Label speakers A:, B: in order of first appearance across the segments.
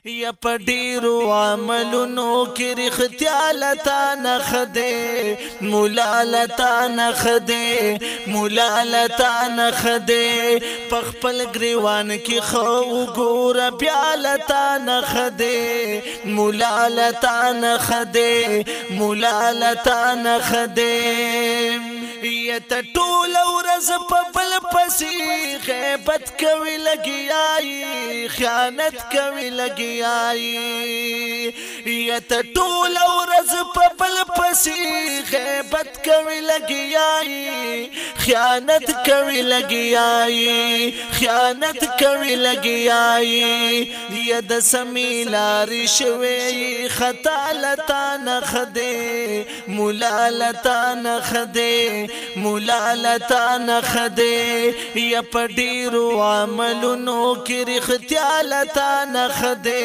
A: یا پډیرو عملونو کې رښتیا لتا نخده مولا لتا نخده مولا لتا نخده پخپل گریوان کې خو ګور بیا لتا نخده مولا لتا نخده مولا لتا نخده یت ټول ورځ په بل پسې غیبت کوي لګیای خیانت کوي لګیای یت ټول ورځ په بل پسې غیبت کوي لګیای خیانت کوي لګیای خیانت کوي لګیای ید سمیلار شوي خطا لتا نخده مولا لتا نخده مولا لتا نخده یا پډیرو عملونو کې رښتیا لتا نخده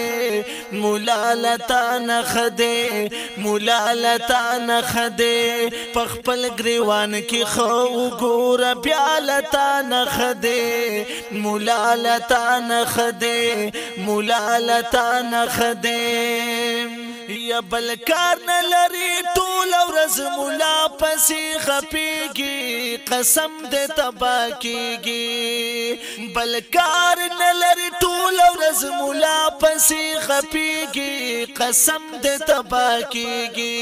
A: مولا لتا نخده مولا لتا نخده پخپل گریوان کې خو ګور بیا لتا نخده مولا لتا نخده مولا لتا نخده یا بلکار نلری ټول ورځ مولا پسې خپيږي قسم دې تبا کیږي بلکار نلری ټول ورځ مولا پسې خپيږي قسم دې تبا کیږي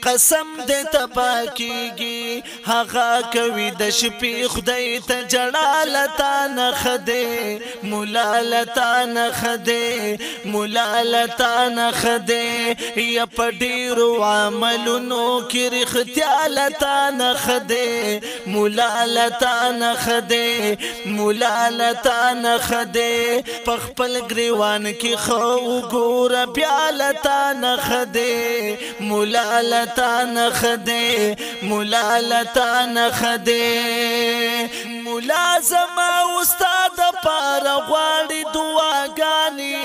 A: قسم دې تبا کیږي هغه کوي د شپې خدای ته جړا لتا نخده مولا لتا نخده مولا لتا نخده یا پډیرو عملونو کې رښتیا لتا نخده مولا لتا نخده مولا لتا نخده پخپل گریوان کې خو ګور بیا لتا نخده مولا لتا نخده مولا لتا نخده ملازم استاد پار غواړي دعاګانې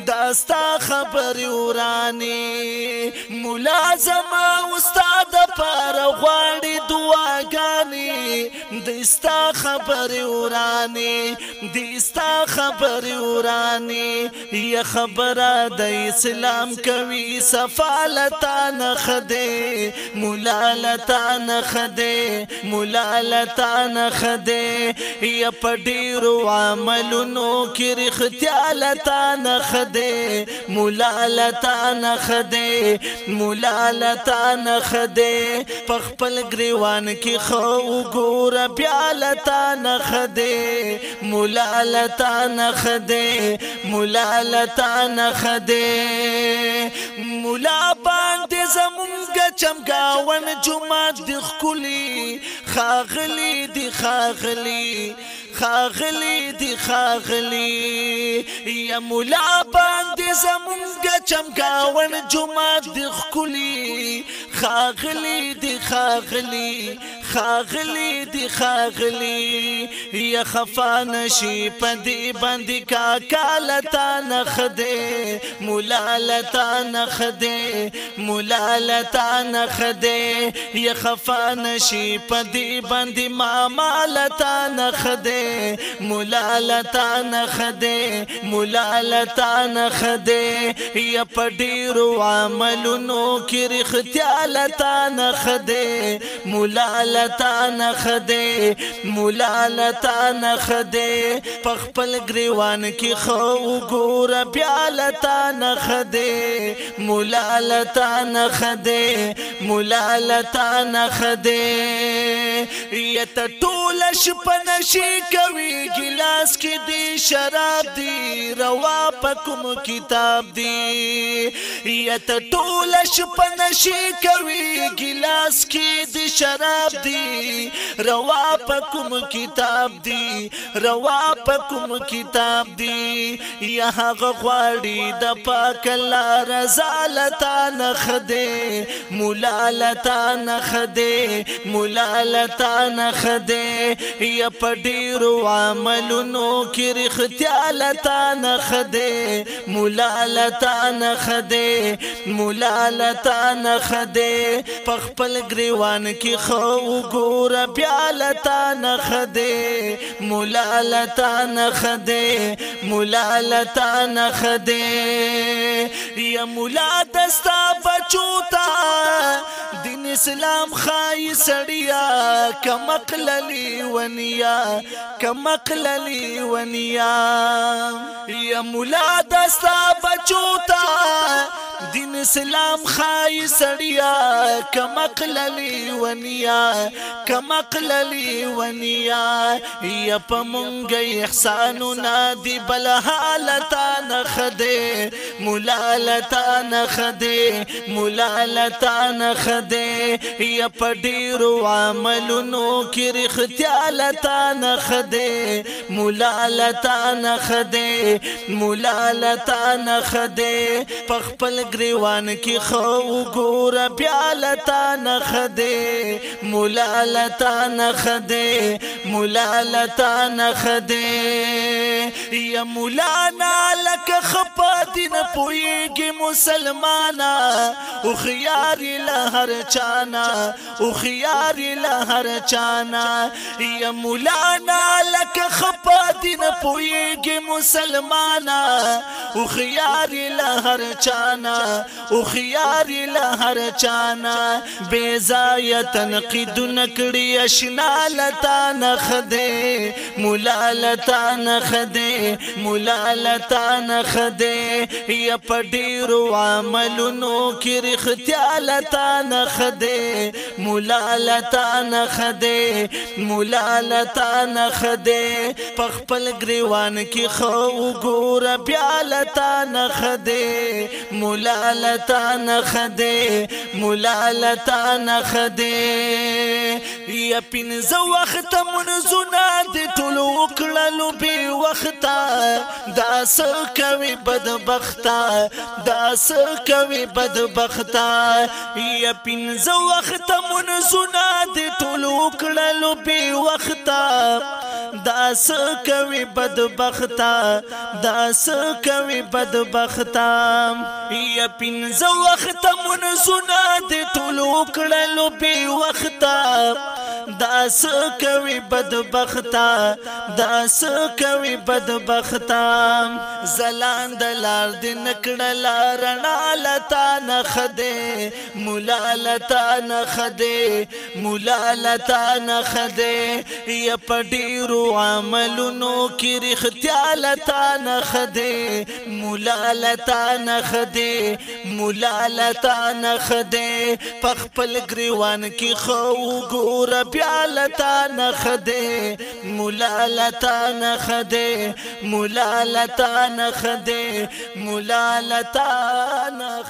A: داستا خبر ورانی ملازم استاد پار غواړي دعاګانې دستا خبر ورانی دستا خبر ورانی یا خبره د اسلام کوي صفالتا نخده مولا لتا نخده مولا لتا نخده یا پډیرو عملونو کې رښتیا لتا نخده مولا لتا نخده مولا لتا نخده پخپل گریوان کې خو ګور بیا لتا نخده مولا لتا نخده مولا لتا نخده مولا باندې زمونږ چمګاون جمعات د خولي خاغلی دی خاغلی خاغلی دی خاغلی یا مولا باندې زمونږ چمګاون جمعات د خولي خاغلی دی خاغلی خاغلی دی خاغلی یا خفان شي پدی باندې کا لتا نخده مولا لتا نخده مولا لتا نخده یا خفان شي پدی باندې ماما لتا نخده مولا لتا نخده مولا لتا نخده یا پډیرو عملونو کې رښتیا لتا نخده مولا لتا نخده مولا لتا نخده پخپل گریوان کې خو ګور بیا لتا نخده مولا لتا نخده مولا لتا نخده یت ټول شپه نشي کوي ګلاس کې دی شراب دی روا پکم کتاب دی یت ټول شپه نشي کوي ګلاس کې دی شراب دی روا پکم کتاب دی روا پکم کتاب دی یا هغه غواړي د پاک الله رضا لتا نخده مولا لتا نخده مولا لتا نخده یا پډیرو عملونو کې رښتیا لتا نخ دے مولا لتا نخ دے مولا لتا نخ دے پخپل گریوان کی خو ګور بیا لتا نخ دے مولا لتا نخ دے مولا لتا نخ دے یا مولا دستا بچوتا دین اسلام خای سړیا کمقللی ونیا کمقللی ونیا یا مولا دستا بچوتا دین اسلام خای سړیا کمقللی ونیا کمقللی ونیا یا پمونګ احساننا دی بل حالتا نخدے مولا لتا نخدے مولا لتا نخدے یا پډیرو عملونو کې رښتیا لتا نخدے مولا لتا نخدے مولا لتا نخدے پخپل گریوان کی خو ګور بیا لتا نخ دے مولا لتا نخ دے مولا لتا نخ دے یا مولانا لک خپا دین پویگی مسلمانا او خیاری لہر چانا او خیاری لہر چانا یا مولانا لک خپا دین پویگی مسلمانا او خیاری لہر چانا او خیاری لہر چانا بیزای تنقید نکڑی اشنا لتا نخ دے مولا لتا نخ دے مولا لتا نخ دے یا پډیرو عملونو کې رښتیا لتا نخ دے مولا لتا نخ دے مولا لتا نخ دے پخپل گریوان کې خو ګور بیا لتا نخ دے مولا لتا نخ دے مولا لتا نخ دے یا پنځه وخت منځونه د ټولو وکړلو بې وخته دا څه کوي بدبخته دا څه کوي بدبخته یا پنځه وخت منځونه د ټولو وکړلو بې وخته دا څه کوي بدبخته دا څه کوي بدبخته یا پنځه وخت منځونه د ټولو وکړلو بې وخته دا څه کوي بدبخته دا څه کوي بدبخته زلاند لار د نکړه رڼا لتا نخ دے مولا لتا نخ دے مولا لتا نخ دے یا پډیرو عملونو کې رښتیا لتا نخ دے مولا لتا نخ دے مولا لتا نخ دے پخپل گریوان کې خو ګور بیا لتا نخ دے مولا لتا نخ دے مولا لتا نخ دے مولا لتا نخ